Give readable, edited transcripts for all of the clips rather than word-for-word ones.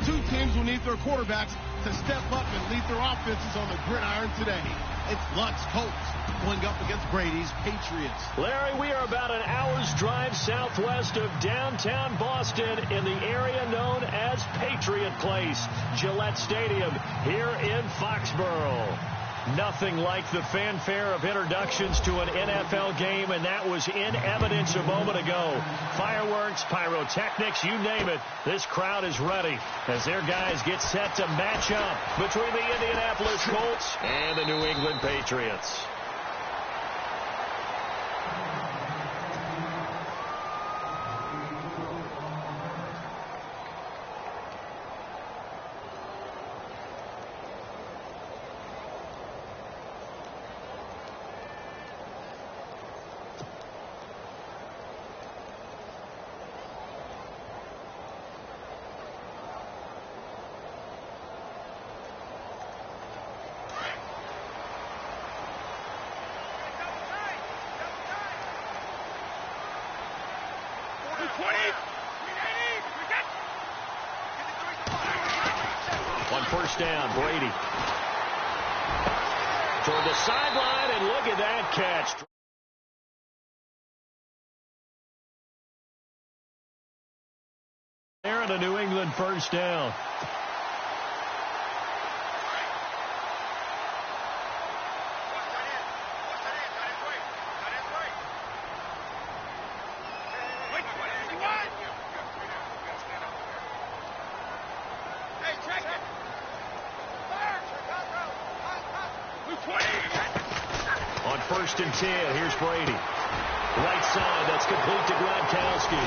Two teams will need their quarterbacks to step up and lead their offenses on the gridiron today. It's Luck's Colts going up against Brady's Patriots. Larry, we are about an hour's drive southwest of downtown Boston in the area known as Patriot Place, Gillette Stadium here in Foxborough. Nothing like the fanfare of introductions to an NFL game, and that was in evidence a moment ago. Fireworks, pyrotechnics, you name it. This crowd is ready as their guys get set to match up between the Indianapolis Colts and the New England Patriots. On first down, Brady. Toward the sideline, and look at that catch. There and a New England first down. On first and 10, here's Brady. Right side, that's complete to Gronkowski.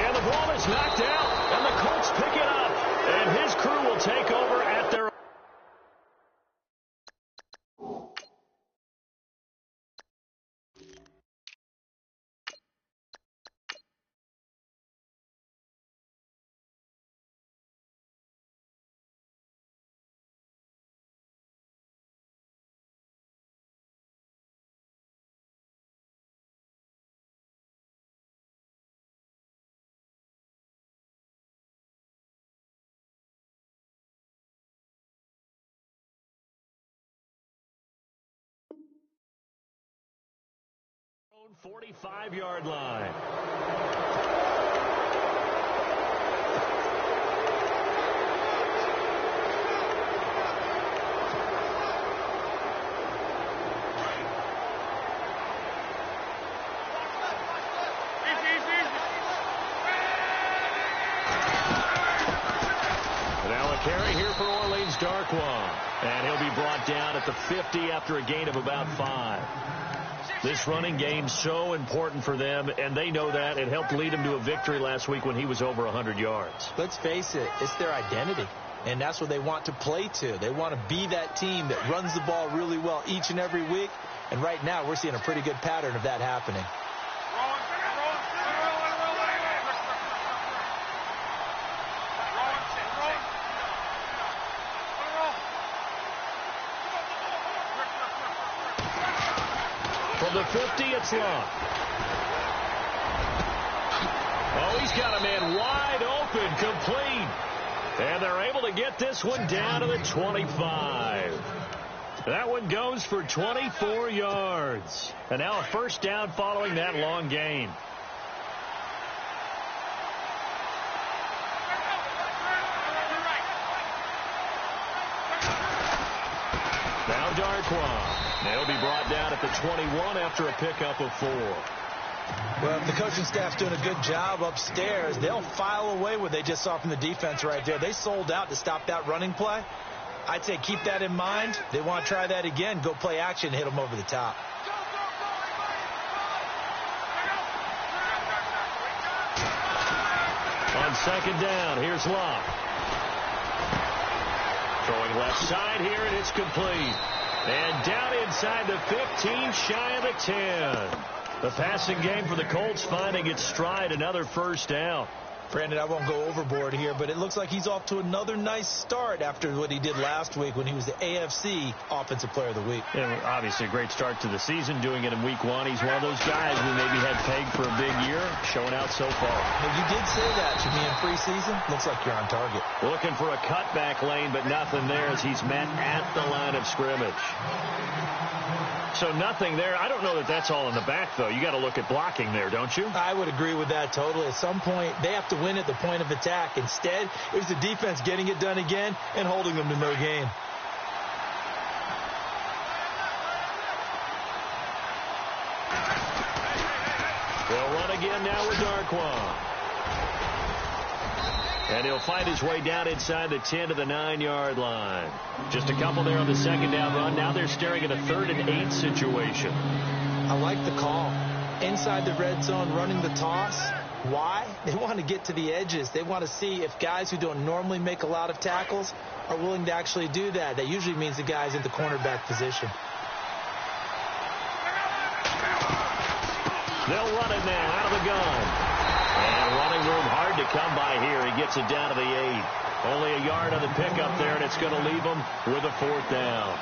And the ball is knocked out, and the Colts pick it up. And his crew will take over at their... own 45-yard line. Now a carry here for Orleans Darkwa. And he'll be brought down at the 50 after a gain of about 5. This running game's so important for them, and they know that. It helped lead them to a victory last week when he was over 100 yards. Let's face it, it's their identity, and that's what they want to play to. They want to be that team that runs the ball really well each and every week, and right now we're seeing a pretty good pattern of that happening. From the 50, it's Luck. Oh, he's got a man wide open, complete. And they're able to get this one down to the 25. That one goes for 24 yards. And now a first down following that long gain. Now Darkwa. They'll be brought down at the 21 after a pickup of 4. Well, if the coaching staff's doing a good job upstairs, they'll file away what they just saw from the defense right there. They sold out to stop that running play. I'd say keep that in mind. They want to try that again. Go play action, hit them over the top. On second down, here's Luck. Throwing left side here, and it's complete. And down inside the 15, shy of the 10. The passing game for the Colts finding its stride, another first down. Brandon, I won't go overboard here, but it looks like he's off to another nice start after what he did last week when he was the AFC Offensive Player of the Week. Yeah, obviously a great start to the season, doing it in week 1. He's one of those guys we maybe had pegged for a big year, showing out so far. Well, you did say that to me in preseason. Looks like you're on target. Looking for a cutback lane, but nothing there as he's met at the line of scrimmage. So nothing there. I don't know that that's all in the back, though. You got to look at blocking there, don't you? I would agree with that totally. At some point, they have to win at the point of attack. Instead, it was the defense getting it done again and holding them to no gain. They'll run again now with Darquan. And he'll find his way down inside the 10 to the 9-yard line. Just a couple there on the second down run. Now they're staring at a 3rd and 8 situation. I like the call. Inside the red zone, running the toss. Why? They want to get to the edges. They want to see if guys who don't normally make a lot of tackles are willing to actually do that. That usually means the guy's in the cornerback position. They'll run it now out of the gun. And running room hard to come by here. He gets it down to the 8. Only a yard on the pickup there, and it's going to leave him with a 4th down.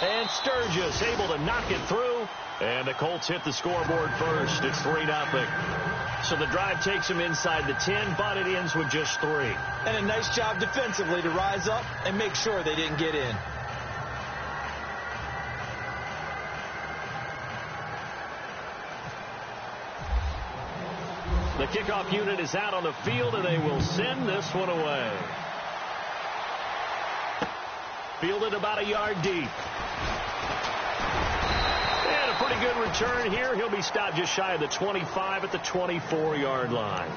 And Sturgis able to knock it through. And the Colts hit the scoreboard first. It's 3-0. So the drive takes them inside the 10, but it ends with just 3. And a nice job defensively to rise up and make sure they didn't get in. The kickoff unit is out on the field, and they will send this one away. Fielded about a yard deep. And a pretty good return here. He'll be stopped just shy of the 25 at the 24-yard line.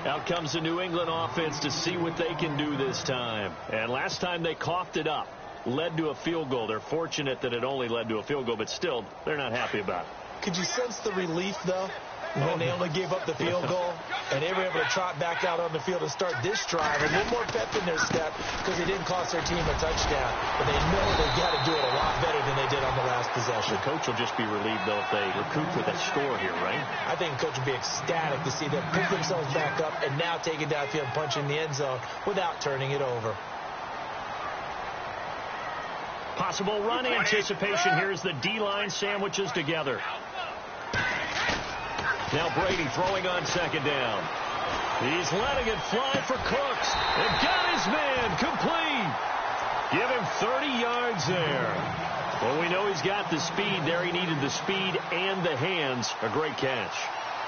Out comes the New England offense to see what they can do this time. And last time they coughed it up, led to a field goal. They're fortunate that it only led to a field goal, but still, they're not happy about it. Could you sense the relief, though? When they only gave up the field goal, and they were able to trot back out on the field and start this drive. A little more pep in their step because it didn't cost their team a touchdown. But they know they've got to do it a lot better than they did on the last possession. The coach will just be relieved, though, if they recoup with a score here, right? I think the coach will be ecstatic to see them pick themselves back up and now take it downfield, punching the end zone without turning it over. Possible run anticipation here as the D-line sandwiches together. Now Brady throwing on second down. He's letting it fly for Cooks. And got his man complete. Give him 30 yards there. Well, we know he's got the speed there. He needed the speed and the hands. A great catch.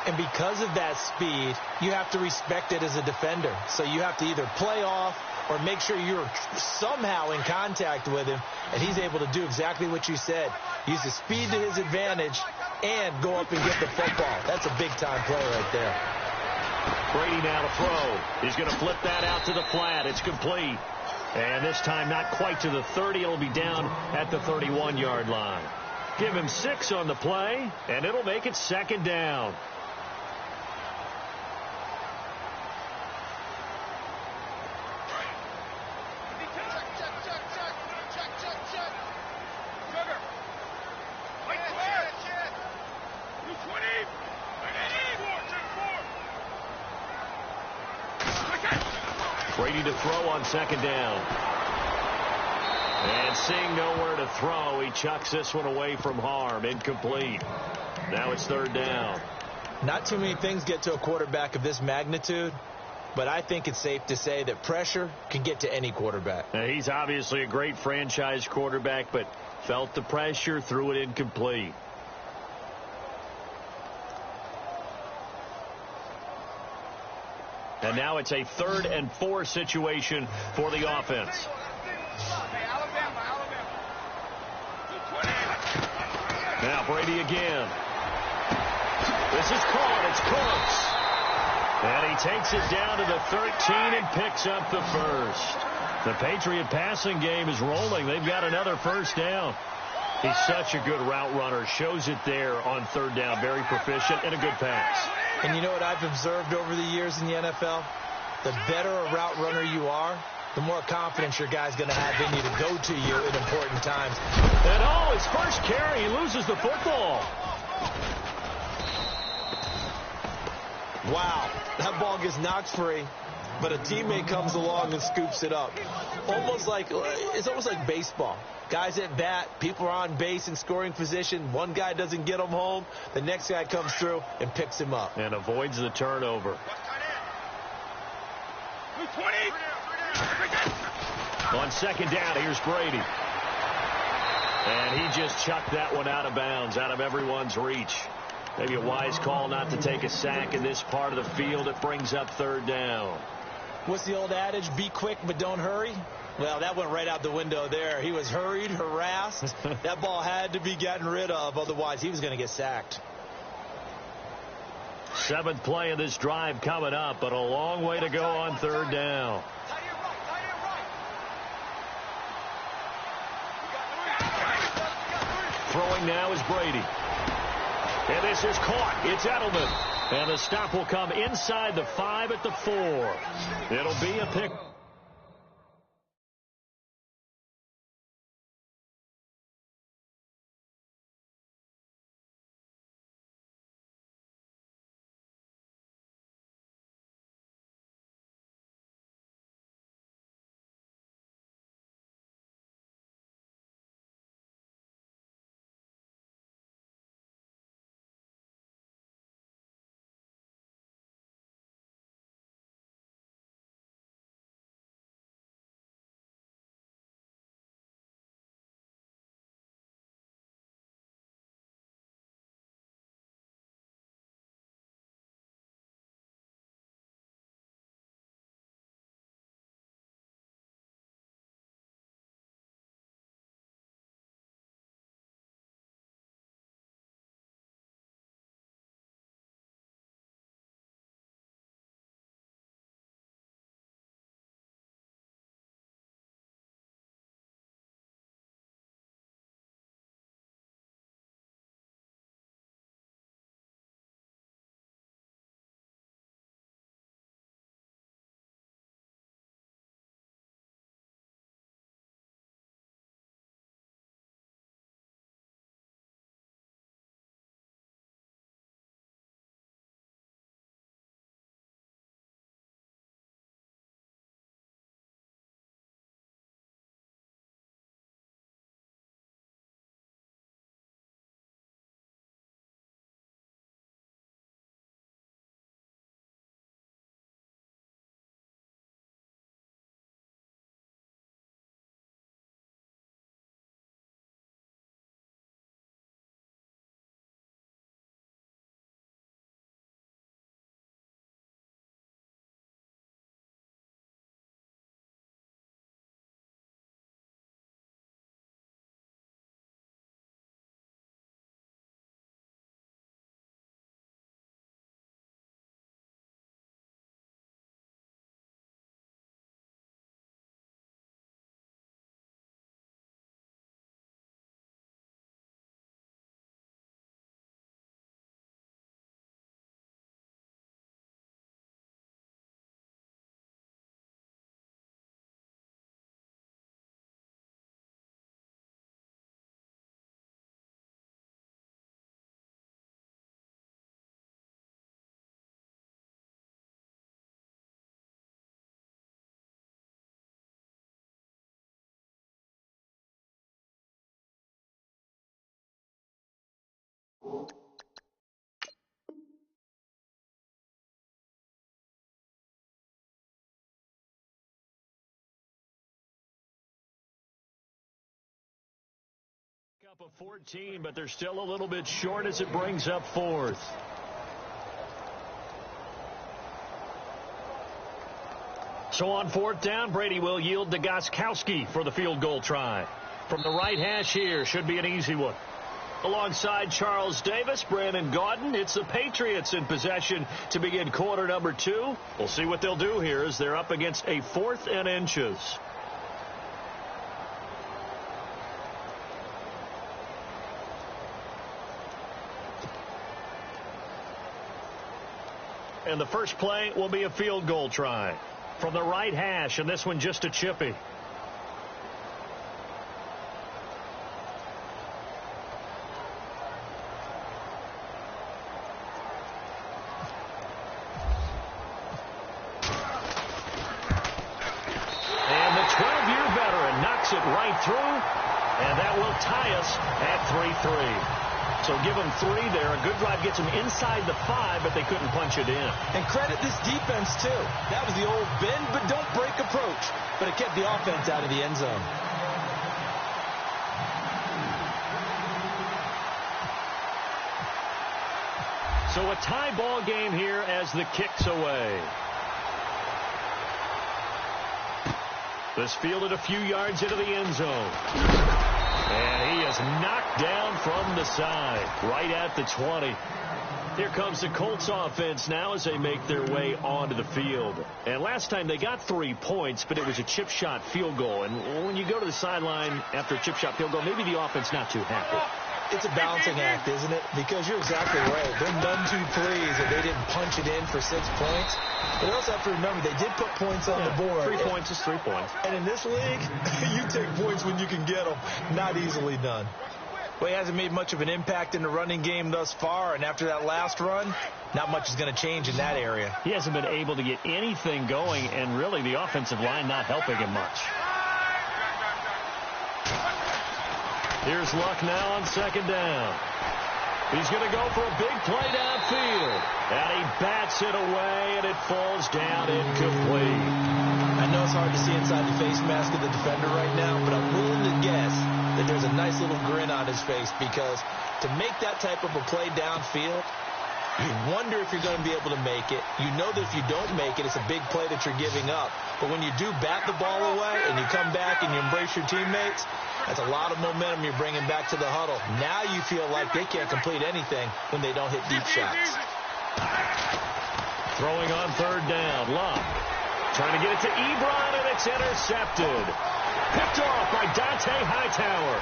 And because of that speed, you have to respect it as a defender. So you have to either play off or make sure you're somehow in contact with him. And he's able to do exactly what you said. Use the speed to his advantage and go up and get the football. That's a big-time play right there. Brady now to throw. He's going to flip that out to the flat. It's complete. And this time not quite to the 30. It'll be down at the 31-yard line. Give him 6 on the play, and it'll make it second down. Brady to throw on second down. And seeing nowhere to throw, he chucks this one away from harm. Incomplete. Now it's third down. Not too many things get to a quarterback of this magnitude, but I think it's safe to say that pressure can get to any quarterback. Now, he's obviously a great franchise quarterback, but felt the pressure, threw it incomplete. And now it's a 3rd and 4 situation for the offense. Now Brady again. This is caught. It's Cooks. And he takes it down to the 13 and picks up the first. The Patriot passing game is rolling. They've got another first down. He's such a good route runner. Shows it there on third down. Very proficient and a good pass. And you know what I've observed over the years in the NFL? The better a route runner you are, the more confidence your guy's going to have in you to go to you at important times. And his first carry, he loses the football. Wow, that ball gets knocked free, but a teammate comes along and scoops it up. It's almost like baseball. Guys at bat, people are on base in scoring position. One guy doesn't get him home. The next guy comes through and picks him up. And avoids the turnover. On second down, here's Brady. And he just chucked that one out of bounds, out of everyone's reach. Maybe a wise call not to take a sack in this part of the field. It brings up third down. What's the old adage? Be quick, but don't hurry. Well, that went right out the window there. He was hurried, harassed. That ball had to be gotten rid of. Otherwise, he was going to get sacked. 7th play of this drive coming up, but a long way to go on third down. Throwing now is Brady. And this is caught. It's Edelman. And the stop will come inside the 5 at the 4. It'll be a pick. Up of 14, but they're still a little bit short as it brings up 4th. So on 4th down, Brady will yield to Gostkowski for the field goal try. From the right hash here, should be an easy one. Alongside Charles Davis, Brandon Gaudin, it's the Patriots in possession to begin quarter number 2. We'll see what they'll do here as they're up against a 4th and inches. And the first play will be a field goal try. from the right hash, and this one just a chippy. And the 12-year veteran knocks it right through, and that will tie us at 3-3. So give them 3 there. A good drive gets them inside the 5, but they couldn't punch it in. And credit this defense, too. That was the old bend but don't break approach. But it kept the offense out of the end zone. So a tie ball game here as the kick's away. This fielded a few yards into the end zone. And he is knocked down from the side, right at the 20. Here comes the Colts offense now as they make their way onto the field. And last time they got 3 points, but it was a chip shot field goal. And when you go to the sideline after a chip shot field goal, maybe the offense not too happy. It's a balancing act, isn't it? Because you're exactly right. They're none too pleased that they didn't punch it in for 6 points. But you also have to remember they did put points on the board. 3 points is 3 points. And in this league, you take points when you can get them. Not easily done. Well, he hasn't made much of an impact in the running game thus far. And after that last run, not much is going to change in that area. He hasn't been able to get anything going. And really, the offensive line not helping him much. Here's Luck now on 2nd down. He's going to go for a big play downfield. And he bats it away, and it falls down incomplete. I know it's hard to see inside the face mask of the defender right now, but I'm willing to guess that there's a nice little grin on his face because to make that type of a play downfield, you wonder if you're going to be able to make it. You know that if you don't make it, it's a big play that you're giving up. But when you do bat the ball away and you come back and you embrace your teammates, that's a lot of momentum you're bringing back to the huddle. Now you feel like they can't complete anything when they don't hit deep shots. Throwing on 3rd down. Luck trying to get it to Ebron, and it's intercepted. Picked off by Dante Hightower.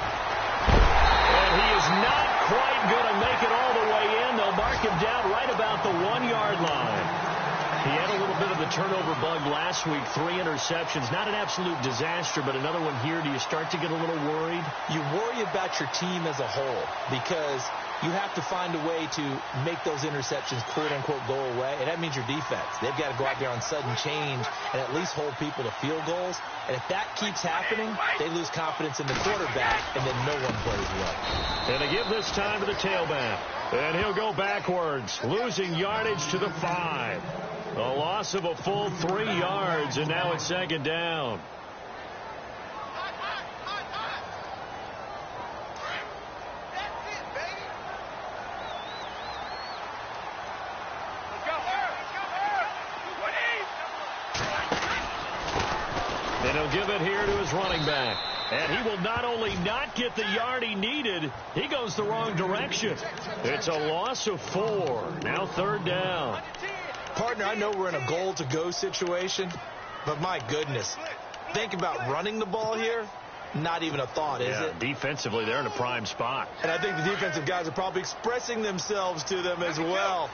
And he is not quite going to make it all the way in. They'll mark him down right about the 1-yard line. He had a little bit of the turnover bug last week, 3 interceptions. Not an absolute disaster, but another one here. Do you start to get a little worried? You worry about your team as a whole because you have to find a way to make those interceptions, quote-unquote, go away, and that means your defense. They've got to go out there on sudden change and at least hold people to field goals. And if that keeps happening, they lose confidence in the quarterback, and then no one plays well. And they give this time to the tailback. And he'll go backwards, losing yardage to the 5. A loss of a full 3 yards, and now it's 2nd down. And he'll give it here to his running back. And he will not only not get the yard he needed, he goes the wrong direction. It's a loss of 4. Now 3rd down. Partner, I know we're in a goal-to-go situation, but my goodness, think about running the ball here. Not even a thought, is it? Defensively, they're in a prime spot. And I think the defensive guys are probably expressing themselves to them as well.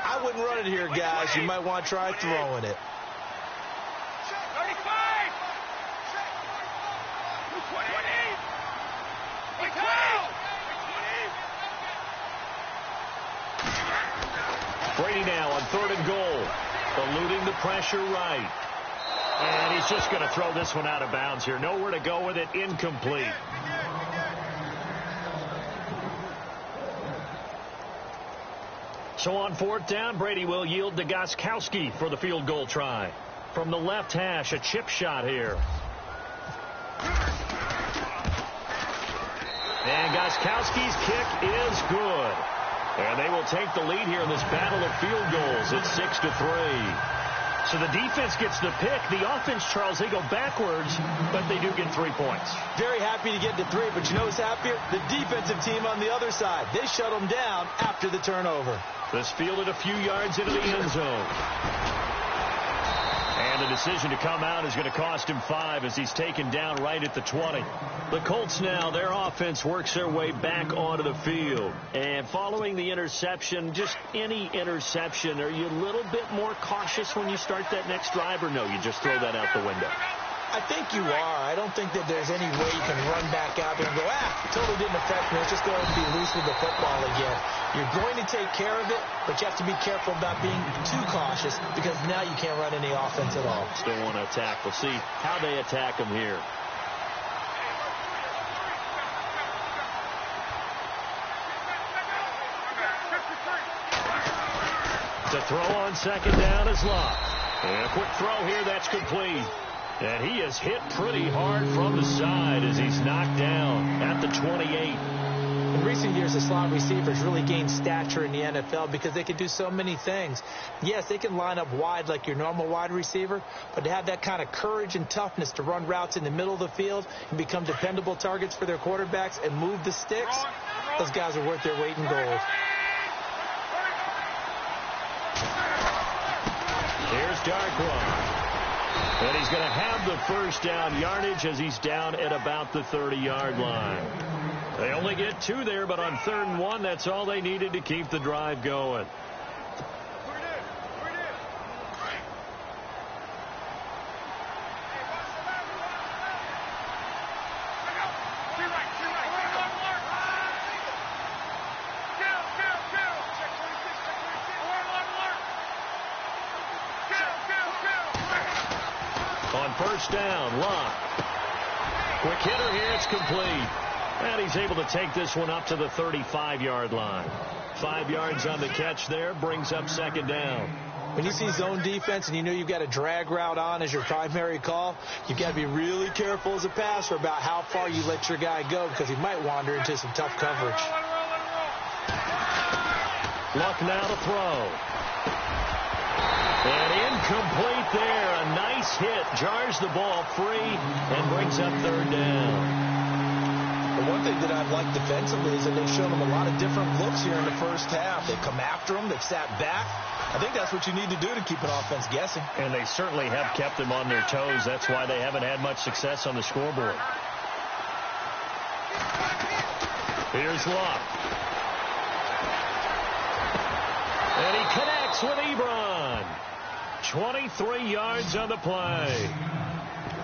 I wouldn't run it here, guys. You might want to try throwing it. Brady now on 3rd and goal, eluding the pressure right. And he's just going to throw this one out of bounds here. Nowhere to go with it, incomplete. So on 4th down, Brady will yield to Gostkowski for the field goal try. From the left hash, a chip shot here. And Gostkowski's kick is good. And they will take the lead here in this battle of field goals. It's 6-3. So the defense gets the pick. The offense, Charles, they go backwards, but they do get 3 points. Very happy to get to 3, but you know who's happier? The defensive team on the other side. They shut them down after the turnover. This fielded a few yards into the end zone. And And the decision to come out is going to cost him 5 as he's taken down right at the 20. The Colts now, their offense works their way back onto the field. And following the interception, just any interception, are you a little bit more cautious when you start that next drive, or no, you just throw that out the window? I think you are. I don't think that there's any way you can run back out there and go, totally didn't affect me. Let's just go ahead and be loose with the football again. You're going to take care of it, but you have to be careful about being too cautious because now you can't run any offense at all. Still want to attack. We'll see how they attack him here. To throw on second down is Locke. And a quick throw here, that's complete. And he is hit pretty hard from the side as he's knocked down at the 28. In recent years, the slot receivers really gained stature in the NFL because they can do so many things. Yes, they can line up wide like your normal wide receiver, but to have that kind of courage and toughness to run routes in the middle of the field and become dependable targets for their quarterbacks and move the sticks, those guys are worth their weight in gold. Here's Darkwa. And he's going to have the first down yardage as he's down at about the 30-yard line. They only get 2 there, but on 3rd and 1, that's all they needed to keep the drive going. On first down, Locke. Quick hitter here, it's complete. And he's able to take this one up to the 35-yard line. 5 yards on the catch there, brings up second down. When you see zone defense and you know you've got a drag route on as your primary call, you've got to be really careful as a passer about how far you let your guy go because he might wander into some tough coverage. Luck now to throw. And incomplete there. A nice hit. Jars the ball free and brings up 3rd down. The one thing that I've liked defensively is that they've shown them a lot of different looks here in the first half. They've come after them. They've sat back. I think that's what you need to do to keep an offense guessing. And they certainly have kept them on their toes. That's why they haven't had much success on the scoreboard. Here's Locke. And he connects with Ebron. 23 yards on the play.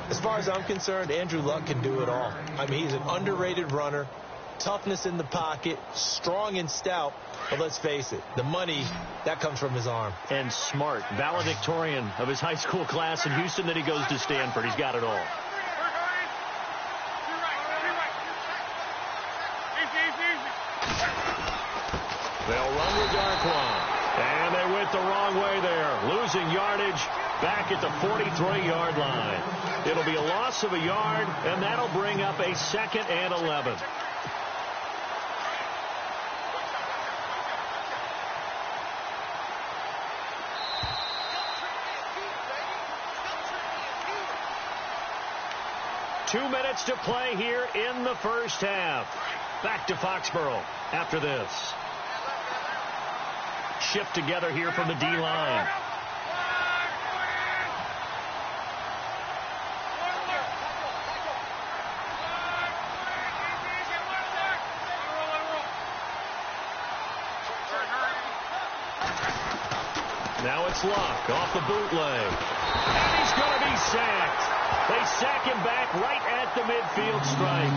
As far as I'm concerned, Andrew Luck can do it all. I mean, he's an underrated runner, toughness in the pocket, strong and stout. But let's face it, the money, that comes from his arm. And smart. Valedictorian of his high school class in Houston. Then he goes to Stanford. He's got it all. They'll run with Darkwa. And they went the wrong way there. Losing yardage back at the 43-yard line. It'll be a loss of a yard, and that'll bring up a 2nd and 11. Two minutes to play here in the first half. Back to Foxborough after this. Shift together here from the D-line. Now it's Locke off the bootleg. And he's going to be sacked. They sack him back right at the midfield stripe.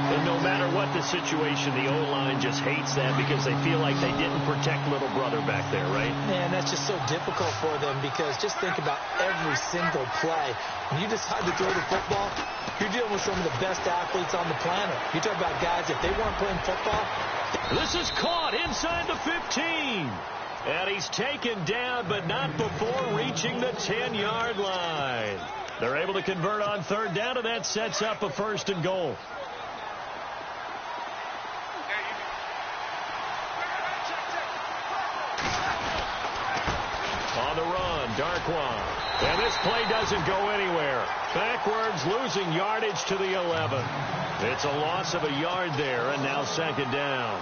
And no matter what the situation, the O-line just hates that because they feel like they didn't protect little brother back there, right? Man, that's just so difficult for them because just think about every single play. When you decide to throw the football, you're dealing with some of the best athletes on the planet. You talk about guys, if they weren't playing football. This is caught inside the 15. And he's taken down, but not before reaching the 10-yard line. They're able to convert on 3rd down, and that sets up a 1st and goal. On the run, Darkwa. And this play doesn't go anywhere. Backwards, losing yardage to the 11. It's a loss of a yard there, and now 2nd down.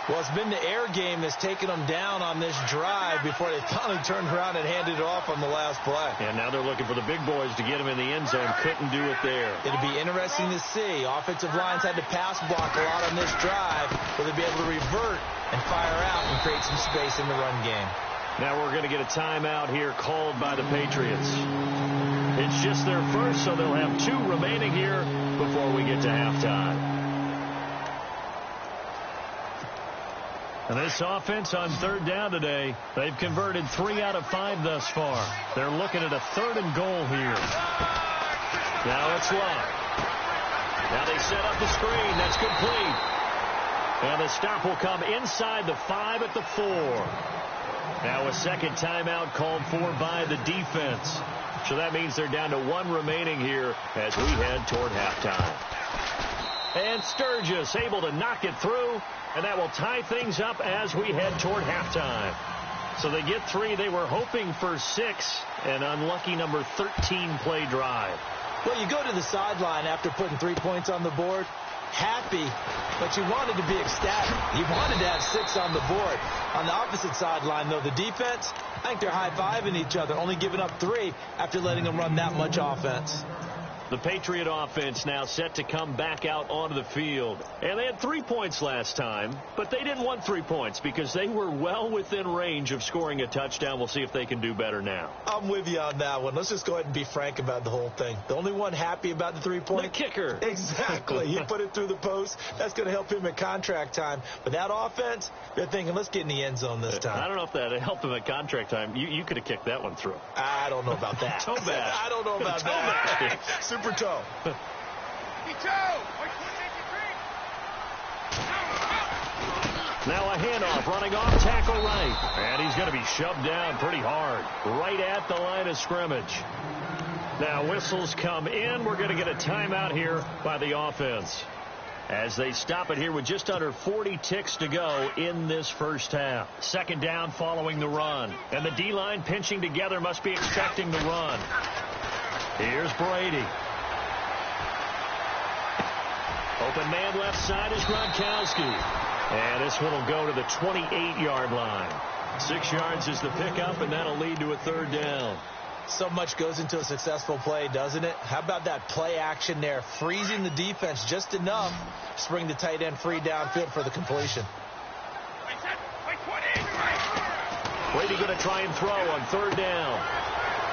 Well, it's been the air game that's taken them down on this drive before they finally turned around and handed it off on the last play. And now they're looking for the big boys to get them in the end zone. Couldn't do it there. It'll be interesting to see. Offensive lines had to pass block a lot on this drive. Will they be able to revert and fire out and create some space in the run game? Now we're going to get a timeout here called by the Patriots. It's just their first, so they'll have 2 remaining here before we get to halftime. And this offense on 3rd down today, they've converted 3 out of 5 thus far. They're looking at a 3rd and goal here. Now it's Love. Now they set up the screen. That's complete. And the stop will come inside the 5 at the 4. Now a second timeout called for by the defense. So that means they're down to 1 remaining here as we head toward halftime. And Sturgis able to knock it through. And that will tie things up as we head toward halftime. So they get 3. They were hoping for 6. An unlucky number 13 play drive. Well, you go to the sideline after putting 3 points on the board, happy, but you wanted to be ecstatic. You wanted to have 6 on the board. On the opposite sideline, though, the defense, I think they're high-fiving each other, only giving up 3 after letting them run that much offense. The Patriot offense now set to come back out onto the field. And they had 3 points last time, but they didn't want 3 points because they were well within range of scoring a touchdown. We'll see if they can do better now. I'm with you on that one. Let's just go ahead and be frank about the whole thing. The only one happy about the 3-point? The kicker. Exactly. He put it through the post. That's going to help him at contract time. But that offense, they're thinking, let's get in the end zone this time. I don't know if that helped him at contract time. You could have kicked that one through. I don't know about that. Toe bash. I don't know about that. Super toe. Now a handoff running off tackle right. And he's going to be shoved down pretty hard right at the line of scrimmage. Now whistles come in. We're going to get a timeout here by the offense as they stop it here with just under 40 ticks to go in this first half. 2nd down following the run. And the D-line pinching together must be expecting the run. Here's Brady. Open man left side is Gronkowski. And this one will go to the 28-yard line. 6 yards is the pickup, and that'll lead to a 3rd down. So much goes into a successful play, doesn't it? How about that play action there? Freezing the defense just enough to bring the tight end free downfield for the completion. Brady going to try and throw on 3rd down.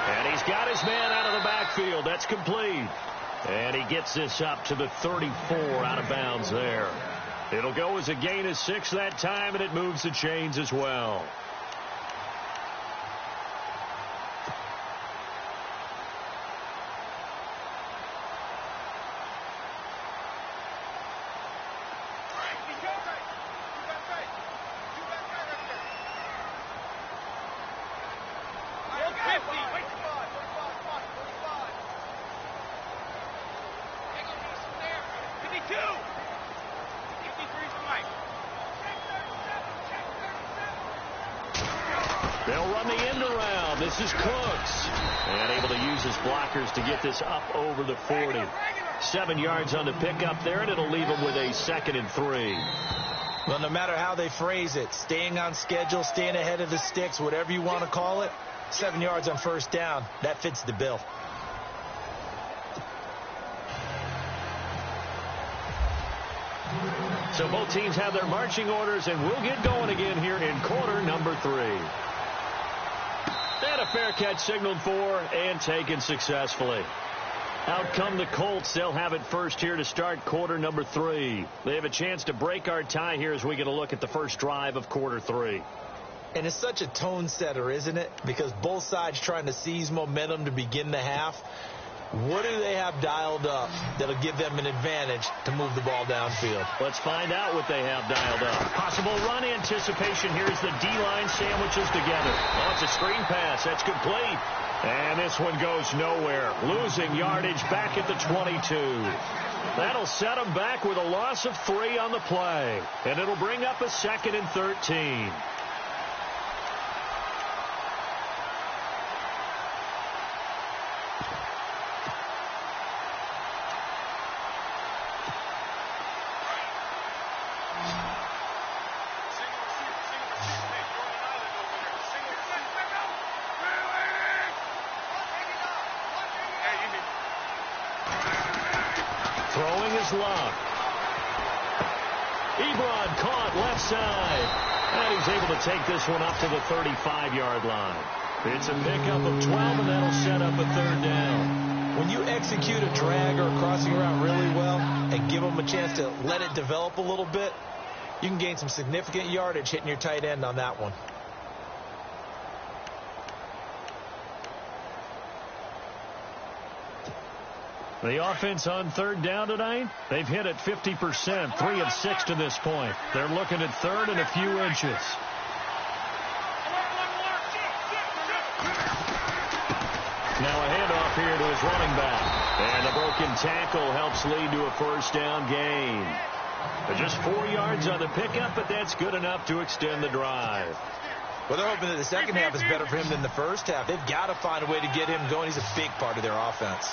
And he's got his man out of the backfield. That's complete. And he gets this up to the 34 out of bounds there. It'll go as a gain of 6 that time, and it moves the chains as well. They'll run the end around. This is Cooks. And able to use his blockers to get this up over the 40. 7 yards on the pickup there, and it'll leave him with a 2nd and 3. Well, no matter how they phrase it, staying on schedule, staying ahead of the sticks, whatever you want to call it, 7 yards on 1st down, that fits the bill. So both teams have their marching orders, and we'll get going again here in quarter number 3. And a fair catch signaled for and taken successfully. Out come the Colts. They'll have it first here to start quarter number 3. They have a chance to break our tie here as we get a look at the first drive of quarter 3. And it's such a tone setter, isn't it? Because both sides trying to seize momentum to begin the half. What do they have dialed up that'll give them an advantage to move the ball downfield? Let's find out what they have dialed up. Possible run anticipation. Here's the D-line sandwiches together. Oh, it's a screen pass. That's complete. And this one goes nowhere. Losing yardage back at the 22. That'll set them back with a loss of 3 on the play. And it'll bring up a 2nd and 13. Luck. Ebron caught left side. And he's able to take this one up to the 35-yard line. It's a pickup of 12, and that'll set up a third down. When you execute a drag or a crossing route really well and give them a chance to let it develop a little bit, you can gain some significant yardage hitting your tight end on that one. The offense on third down tonight, they've hit it 50%, 3 of 6 to this point. They're looking at third and a few inches. Now a handoff here to his running back. And a broken tackle helps lead to a first down gain. Just 4 yards on the pickup, but that's good enough to extend the drive. Well, they're hoping that the second half is better for him than the first half. They've got to find a way to get him going. He's a big part of their offense.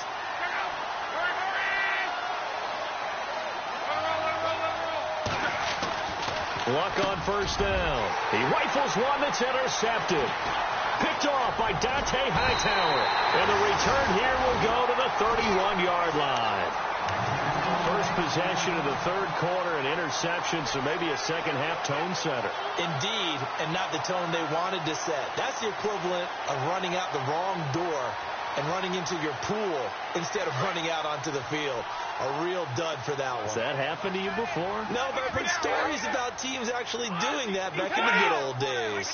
Luck on first down. He rifles one that's intercepted. Picked off by Dante Hightower. And the return here will go to the 31-yard line. First possession of the third quarter, an interception, so maybe a second-half tone setter. Indeed, and not the tone they wanted to set. That's the equivalent of running out the wrong door and running into your pool instead of running out onto the field. A real dud for that one. Has that happened to you before? No, but I've heard stories about teams actually doing that back in the good old days.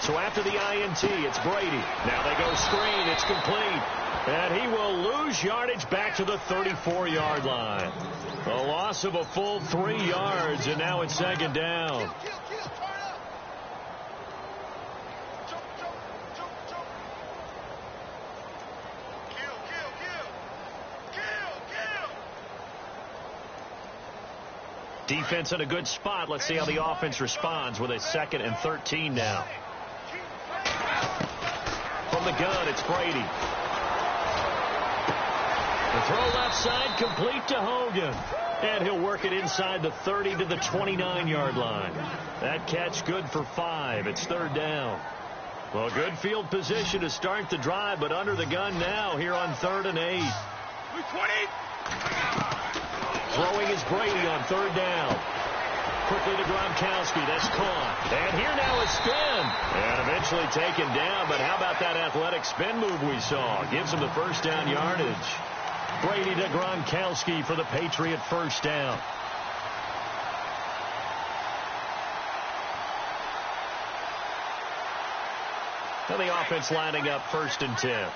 So after the INT, it's Brady. Now they go screen. It's complete. And he will lose yardage back to the 34-yard line. A loss of a full 3 yards, and now it's second down. Defense in a good spot. Let's see how the offense responds with a 2nd and 13 now. From the gun, it's Brady. The throw left side, complete to Hogan. And he'll work it inside the 30 to the 29-yard line. That catch good for 5. It's third down. Well, good field position to start the drive, but under the gun now here on 3rd and 8. Throwing is Brady on third down. Quickly to Gronkowski. That's caught. And here now is spin. And eventually taken down. But how about that athletic spin move we saw? Gives him the first down yardage. Brady to Gronkowski for the Patriot first down. And the offense lining up 1st and 10.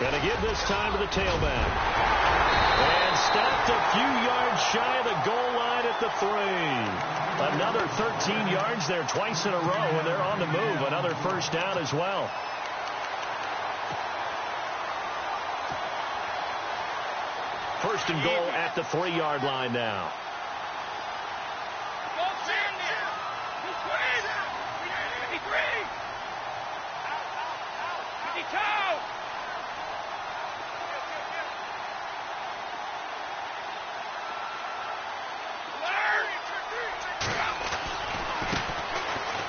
And again this time to the tailback. And stopped a few yards shy of the goal line at the 3. Another 13 yards there twice in a row, and they're on the move. Another first down as well. First and goal at the 3-yard line now.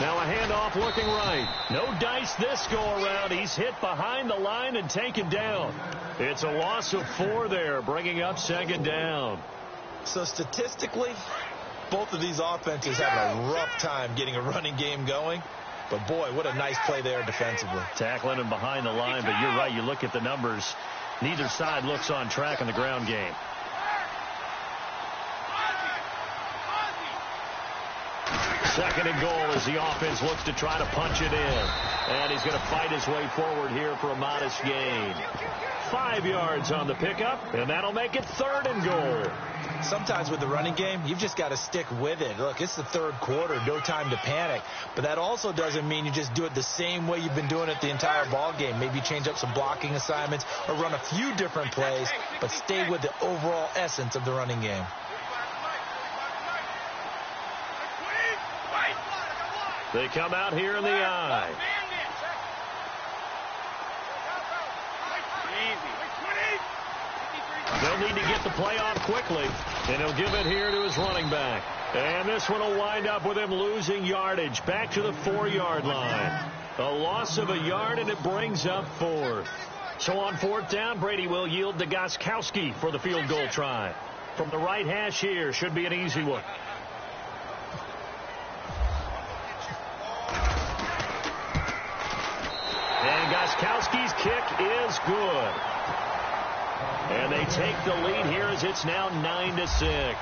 Now a handoff looking right. No dice this go-around. He's hit behind the line and taken down. It's a loss of 4 there, bringing up second down. So statistically, both of these offenses having a rough time getting a running game going. But, boy, what a nice play there defensively. Tackling him behind the line, but you're right. You look at the numbers. Neither side looks on track in the ground game. Second and goal as the offense looks to try to punch it in. And he's going to fight his way forward here for a modest gain. 5 yards on the pickup, and that'll make it 3rd and goal. Sometimes with the running game, you've just got to stick with it. Look, it's the third quarter, no time to panic. But that also doesn't mean you just do it the same way you've been doing it the entire ball game. Maybe change up some blocking assignments or run a few different plays, but stay with the overall essence of the running game. They come out here in the eye. They'll need to get the play off quickly, and he'll give it here to his running back. And this one will wind up with him losing yardage back to the 4-yard line. A loss of a yard, and it brings up 4th. So on 4th down, Brady will yield to Gostkowski for the field goal try. From the right hash here, should be an easy one. And Gostkowski's kick is good. And they take the lead here as it's now 9-6.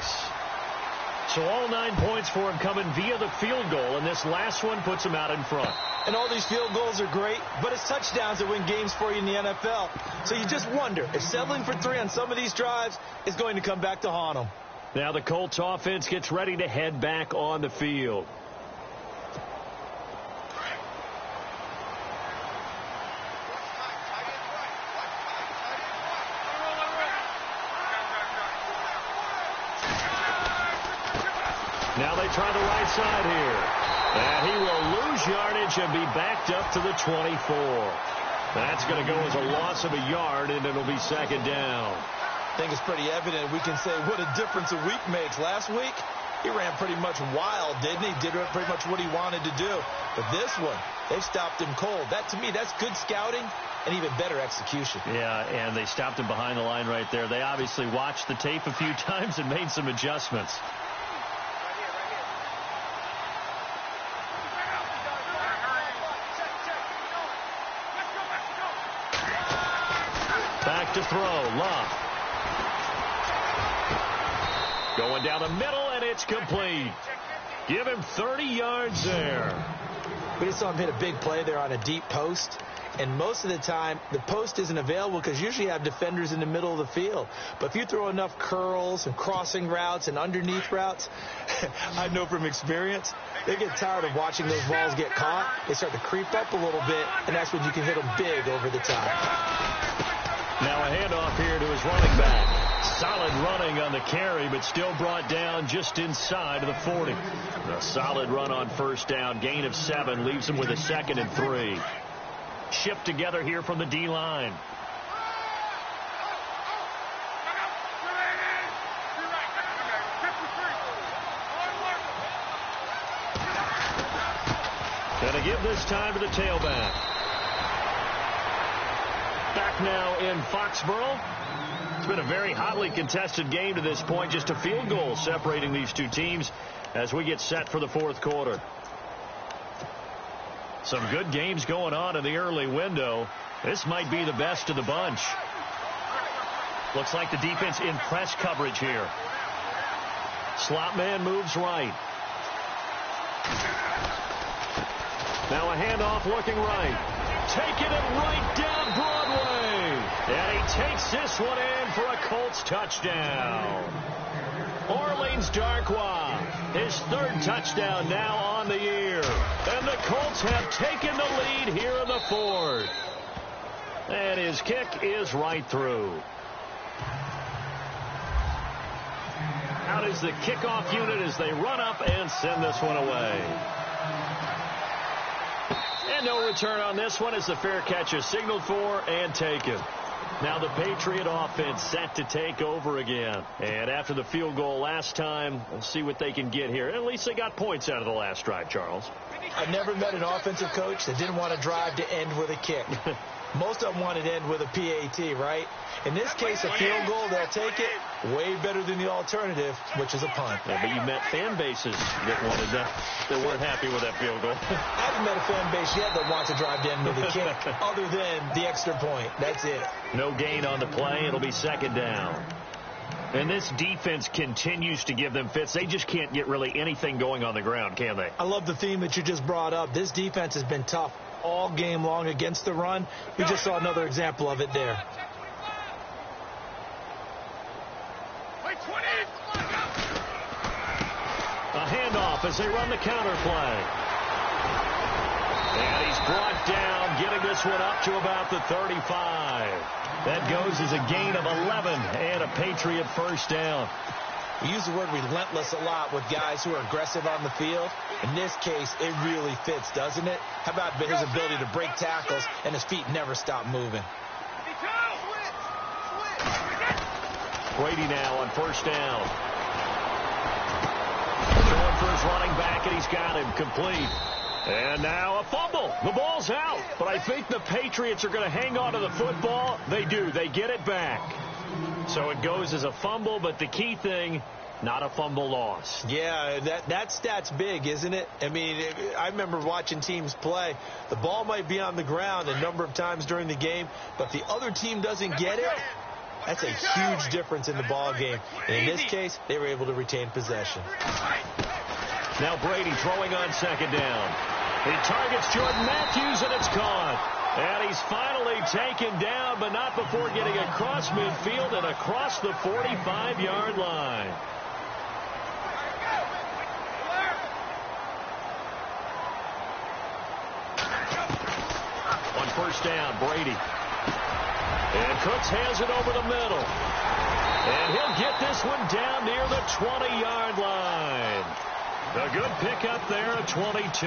So all 9 points for him coming via the field goal, and this last one puts him out in front. And all these field goals are great, but it's touchdowns that win games for you in the NFL. So you just wonder if settling for 3 on some of these drives is going to come back to haunt them. Now the Colts offense gets ready to head back on the field. Now they try the right side here. And he will lose yardage and be backed up to the 24. That's going to go as a loss of a yard, and it'll be 2nd down. I think it's pretty evident. We can say what a difference a week makes. Last week, he ran pretty much wild, didn't he? Did pretty much what he wanted to do. But this one, they've stopped him cold. That, to me, that's good scouting and even better execution. Yeah, and they stopped him behind the line right there. They obviously watched the tape a few times and made some adjustments. Back to throw, Love. Going down the middle, and it's complete. Give him 30 yards there. We just saw him hit a big play there on a deep post. And most of the time, the post isn't available because usually you have defenders in the middle of the field. But if you throw enough curls and crossing routes and underneath routes, I know from experience, they get tired of watching those balls get caught. They start to creep up a little bit, and that's when you can hit them big over the top. Now a handoff here to his running back. Solid running on the carry, but still brought down just inside of the 40. A solid run on 1st down. Gain of 7 leaves him with a 2nd and 3. Shipped together here from the D-line. Gonna give this time to the tailback. Back now in Foxborough. It's been a very hotly contested game to this point. Just a field goal separating these two teams as we get set for the 4th quarter. Some good games going on in the early window. This might be the best of the bunch. Looks like the defense in press coverage here. Slot man moves right. Now a handoff looking right. Taking it right down Broadway. And he takes this one in for a Colts touchdown. Orleans Darkwa, his 3rd touchdown now on the year. And the Colts have taken the lead here in the 4th. And his kick is right through. Out is the kickoff unit as they run up and send this one away. And no return on this one as the fair catch is signaled for and taken. Now the Patriot offense set to take over again. And after the field goal last time, we'll see what they can get here. At least they got points out of the last drive, Charles. I've never met an offensive coach that didn't want to drive to end with a kick. Most of them wanted to end with a PAT, right? In this case, a field goal, they'll take it. Way better than the alternative, which is a punt. Yeah, but you met fan bases that wanted that weren't happy with that field goal. I haven't met a fan base yet that wants to drive to end with a kick, other than the extra point. That's it. No gain on the play. It'll be 2nd down. And this defense continues to give them fits. They just can't get really anything going on the ground, can they? I love the theme that you just brought up. This defense has been tough all game long against the run. We just saw another example of it there. A handoff as they run the counter play. And he's brought down, getting this one up to about the 35. That goes as a gain of 11 and a Patriot 1st down. We use the word relentless a lot with guys who are aggressive on the field. In this case, it really fits, doesn't it? How about his ability to break tackles and his feet never stop moving? Brady now on 1st down. Throwing for his running back, and he's got him complete. And now a fumble. The ball's out. But I think the Patriots are going to hang on to the football. They do. They get it back. So it goes as a fumble, but the key thing, not a fumble loss. Yeah, that stat's big, isn't it? I mean, I remember watching teams play. The ball might be on the ground a number of times during the game, but the other team doesn't get it. That's a huge difference in the ball game. And in this case, they were able to retain possession. Now Brady throwing on second down. He targets Jordan Matthews, and it's caught. And he's finally taken down, but not before getting across midfield and across the 45-yard line. On first down, Brady. And Cooks has it over the middle. And he'll get this one down near the 20-yard line. A good pickup there at 22.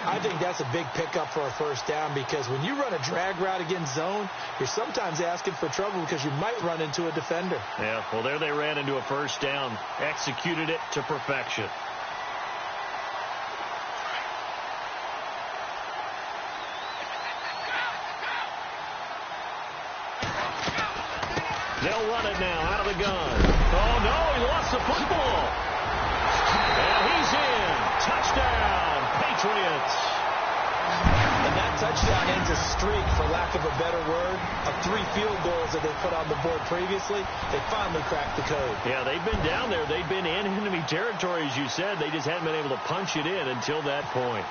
I think that's a big pickup for a first down because when you run a drag route against zone, you're sometimes asking for trouble because you might run into a defender. Yeah, well, there they ran into a first down. Executed it to perfection. They'll run it now out of the gun. Oh, no, he lost the football. And he's in. Touchdown, Patriots. And that touchdown ends a streak, for lack of a better word, of 3 field goals that they put on the board previously. They finally cracked the code. Yeah, they've been down there. They've been in enemy territory, as you said. They just hadn't been able to punch it in until that point.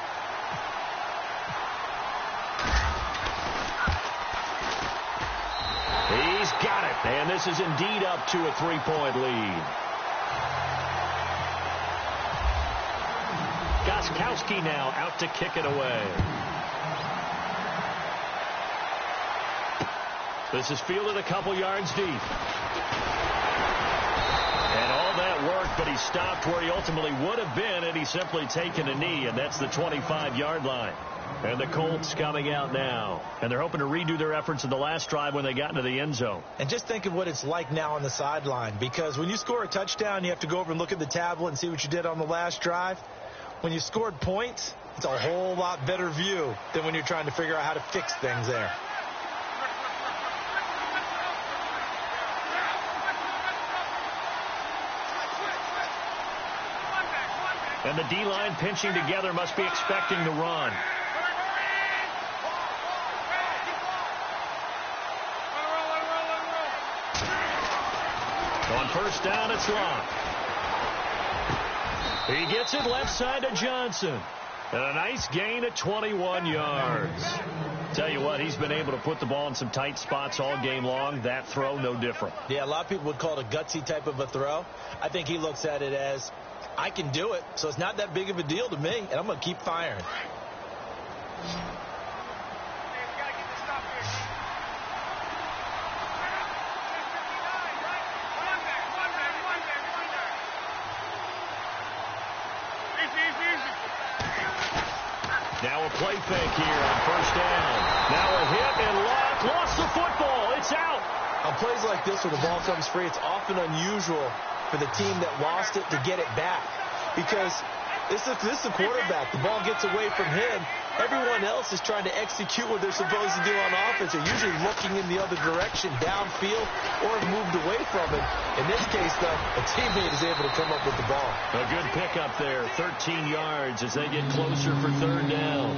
He's got it. And this is indeed up to a 3-point lead. Gostkowski now out to kick it away. This is fielded a couple yards deep. And all that work, but he stopped where he ultimately would have been had he simply taken a knee, and that's the 25-yard line. And the Colts coming out now. And they're hoping to redo their efforts in the last drive when they got into the end zone. And just think of what it's like now on the sideline, because when you score a touchdown, you have to go over and look at the tablet and see what you did on the last drive. When you scored points, it's a whole lot better view than when you're trying to figure out how to fix things there. And the D-line pinching together must be expecting the run. On first down, it's locked. He gets it left side to Johnson. And a nice gain of 21 yards. Tell you what, he's been able to put the ball in some tight spots all game long. That throw, no different. Yeah, a lot of people would call it a gutsy type of a throw. I think he looks at it as, I can do it, so it's not that big of a deal to me, and I'm going to keep firing. Now a play fake here on first down. Now a hit and lost the football. It's out. On plays like this where the ball comes free, it's often unusual for the team that lost it to get it back. Because this is the quarterback. The ball gets away from him. Everyone else is trying to execute what they're supposed to do on offense. They're usually looking in the other direction, downfield, or have moved away from it. In this case, though, a teammate is able to come up with the ball. A good pickup there, 13 yards as they get closer for third down.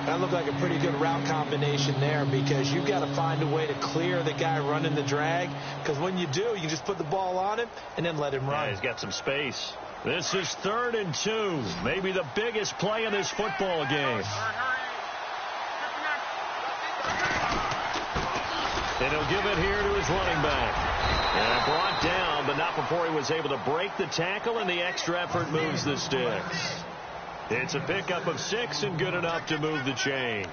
That looked like a pretty good route combination there, because you've got to find a way to clear the guy running the drag, because when you do, you just put the ball on him and then let him run. Yeah, he's got some space. This is 3rd and 2, maybe the biggest play in this football game. And he'll give it here to his running back. And brought down, but not before he was able to break the tackle, and the extra effort moves the sticks. It's a pickup of 6 and good enough to move the chains.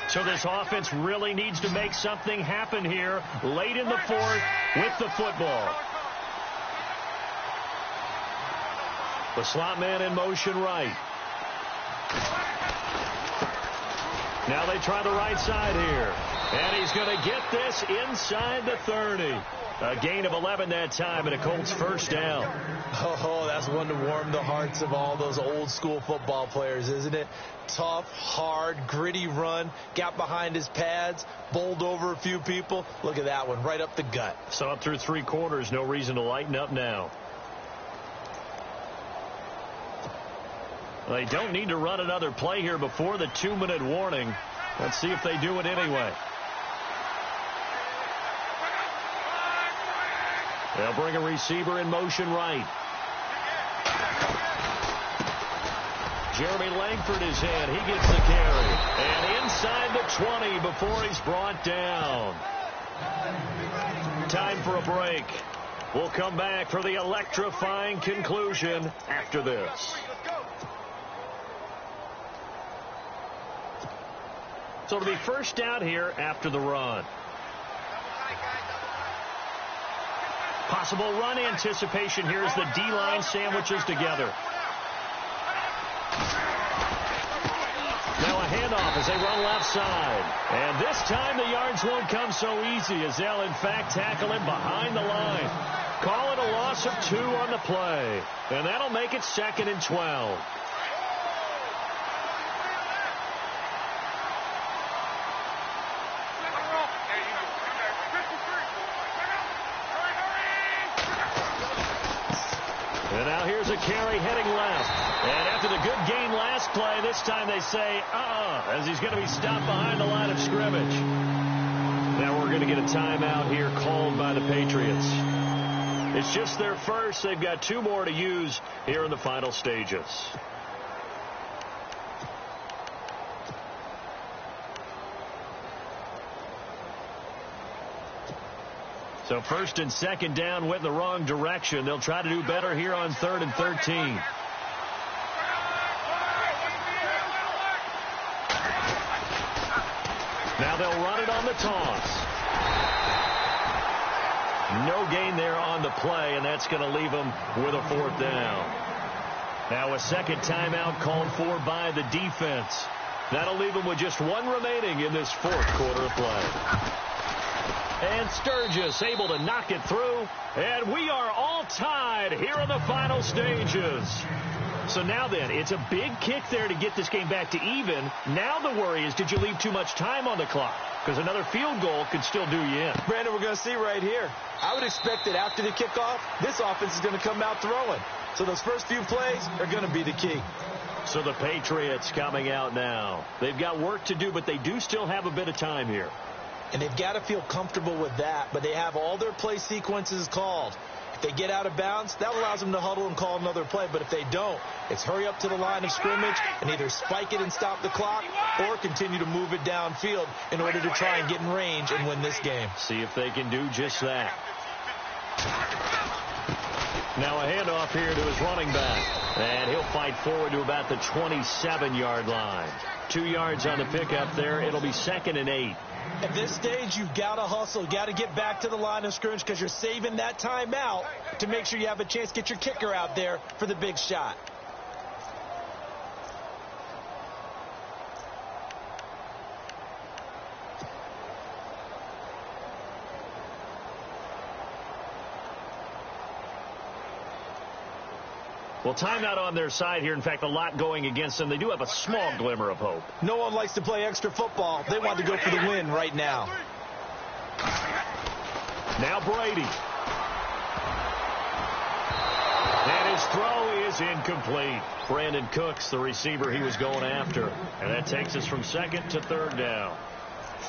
So this offense really needs to make something happen here late in the 4th with the football. The slot man in motion right. Now they try the right side here. And he's going to get this inside the 30. A gain of 11 that time, and a Colts first down. Oh, that's one to warm the hearts of all those old school football players, isn't it? Tough, hard, gritty run, got behind his pads, bowled over a few people. Look at that one, right up the gut. So up through 3 quarters, no reason to lighten up now. They don't need to run another play here before the 2-minute warning. Let's see if they do it anyway. They'll bring a receiver in motion right. Jeremy Langford is in. He gets the carry. And inside the 20 before he's brought down. Time for a break. We'll come back for the electrifying conclusion after this. So it'll be first down here after the run. Possible run anticipation here as the D-line sandwiches together. Now a handoff as they run left side. And this time the yards won't come so easy as they'll in fact tackle him behind the line. Call it a loss of 2 on the play. And that'll make it 2nd and 12. And now here's a carry heading left. And after the good gain last play, this time they say, as he's going to be stopped behind the line of scrimmage. Now we're going to get a timeout here called by the Patriots. It's just their first. They've got 2 more to use here in the final stages. So 1st and 2nd down went in the wrong direction. They'll try to do better here on 3rd and 13. Now they'll run it on the toss. No gain there on the play, and that's going to leave them with a 4th down. Now a second timeout called for by the defense. That'll leave them with just 1 remaining in this 4th quarter of play. And Sturgis able to knock it through. And we are all tied here in the final stages. So now then, it's a big kick there to get this game back to even. Now the worry is, did you leave too much time on the clock? Because another field goal could still do you in. Brandon, we're going to see right here. I would expect that after the kickoff, this offense is going to come out throwing. So those first few plays are going to be the key. So the Patriots coming out now. They've got work to do, but they do still have a bit of time here. And they've got to feel comfortable with that, but they have all their play sequences called. If they get out of bounds, that allows them to huddle and call another play. But if they don't, it's hurry up to the line of scrimmage and either spike it and stop the clock or continue to move it downfield in order to try and get in range and win this game. See if they can do just that. Now a handoff here to his running back. And he'll fight forward to about the 27-yard line. 2 yards on the pickup there. It'll be 2nd and 8. At this stage, you've got to hustle. You've got to get back to the line of scrimmage because you're saving that timeout to make sure you have a chance to get your kicker out there for the big shot. Well, timeout on their side here. In fact, a lot going against them. They do have a small glimmer of hope. No one likes to play extra football. They want to go for the win right now. Now Brady. And his throw is incomplete. Brandon Cooks, the receiver he was going after. And that takes us from 2nd to 3rd down.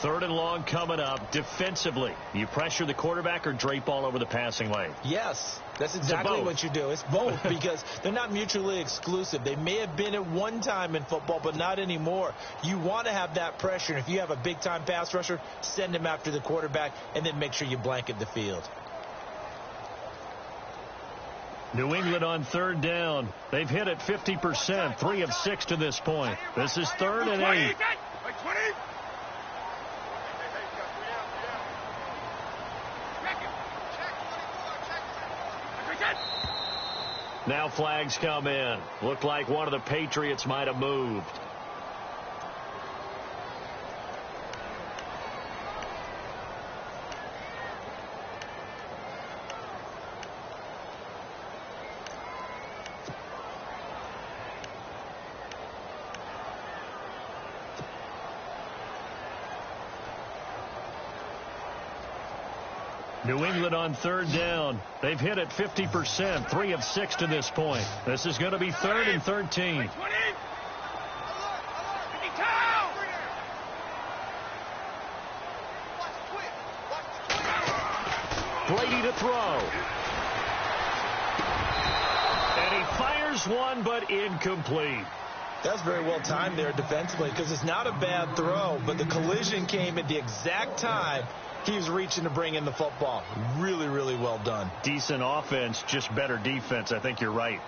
3rd and long coming up. Defensively, you pressure the quarterback or drape all over the passing lane? Yes, that's exactly what you do. It's both because they're not mutually exclusive. They may have been at one time in football, but not anymore. You want to have that pressure. And if you have a big-time pass rusher, send him after the quarterback and then make sure you blanket the field. New England on 3rd down. They've hit it 50%, 3 of 6 to this point. This is 3rd and 8. Now flags come in. Looked like one of the Patriots might have moved. New England on third down. They've hit it 50%, 3 of 6 to this point. This is going to be 3rd and 13. Brady to throw. And he fires one, but incomplete. That's very well timed there defensively because it's not a bad throw, but the collision came at the exact time he was reaching to bring in the football. Really, really well done. Decent offense, just better defense. I think you're right.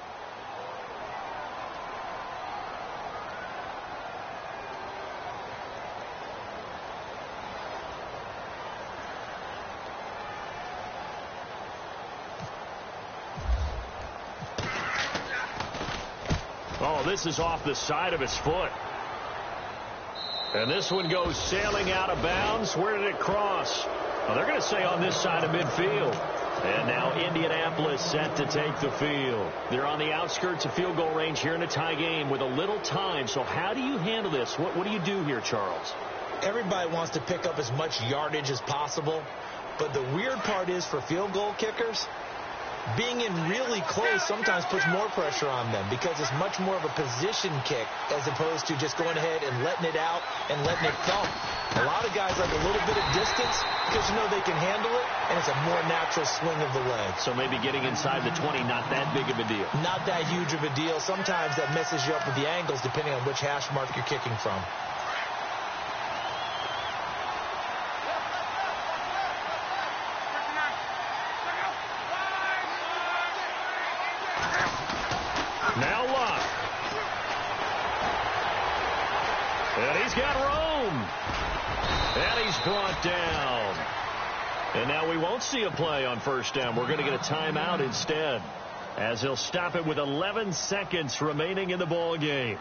Oh, this is off the side of his foot. And this one goes sailing out of bounds. Where did it cross? Well, they're going to say on this side of midfield. And now Indianapolis set to take the field. They're on the outskirts of field goal range here in a tie game with a little time. So how do you handle this? What do you do here, Charles? Everybody wants to pick up as much yardage as possible. But the weird part is for field goal kickers, being in really close sometimes puts more pressure on them because it's much more of a position kick as opposed to just going ahead and letting it out and letting it thump. A lot of guys like a little bit of distance because you know they can handle it, and it's a more natural swing of the leg. So maybe getting inside the 20, not that big of a deal. Not that huge of a deal. Sometimes that messes you up with the angles depending on which hash mark you're kicking from. Now Luck. And he's got Rome. And he's brought down. And now we won't see a play on first down. We're going to get a timeout instead, as he'll stop it with 11 seconds remaining in the ball game.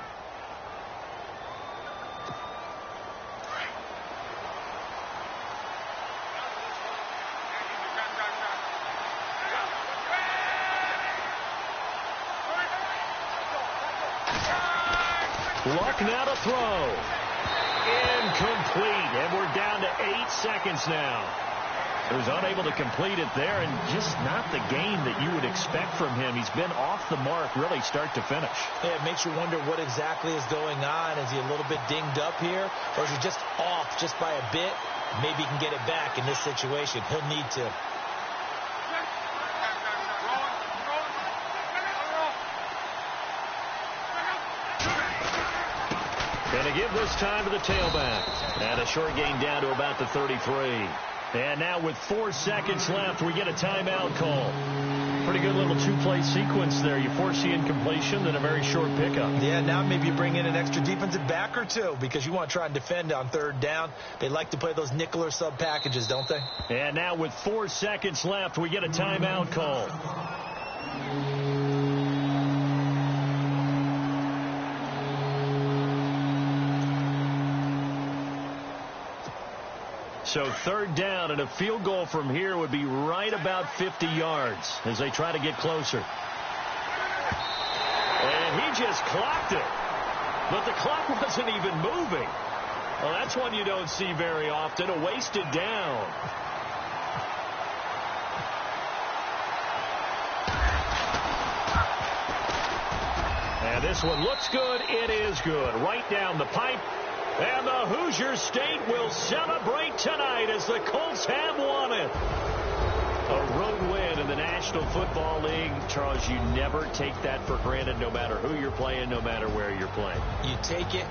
Luck now to throw. Incomplete. And we're down to 8 seconds now. He was unable to complete it there, and just not the game that you would expect from him. He's been off the mark really start to finish. Yeah, it makes you wonder what exactly is going on. Is he a little bit dinged up here, or is he just off just by a bit? Maybe he can get it back in this situation. He'll need to. Going to give this time to the tailback. And a short gain down to about the 33. And now with 4 seconds left, we get a timeout call. Pretty good little two-play sequence there. You force the incompletion, then a very short pickup. Yeah, now maybe you bring in an extra defensive back or two because you want to try and defend on third down. They like to play those nickel or sub packages, don't they? And now with 4 seconds left, we get a timeout call. So third down, and a field goal from here would be right about 50 yards as they try to get closer. And he just clocked it. But the clock wasn't even moving. Well, that's one you don't see very often, a wasted down. And this one looks good. It is good. Right down the pipe. And the Hoosier State will celebrate tonight as the Colts have won it. A road win in the National Football League. Charles, you never take that for granted no matter who you're playing, no matter where you're playing. You take it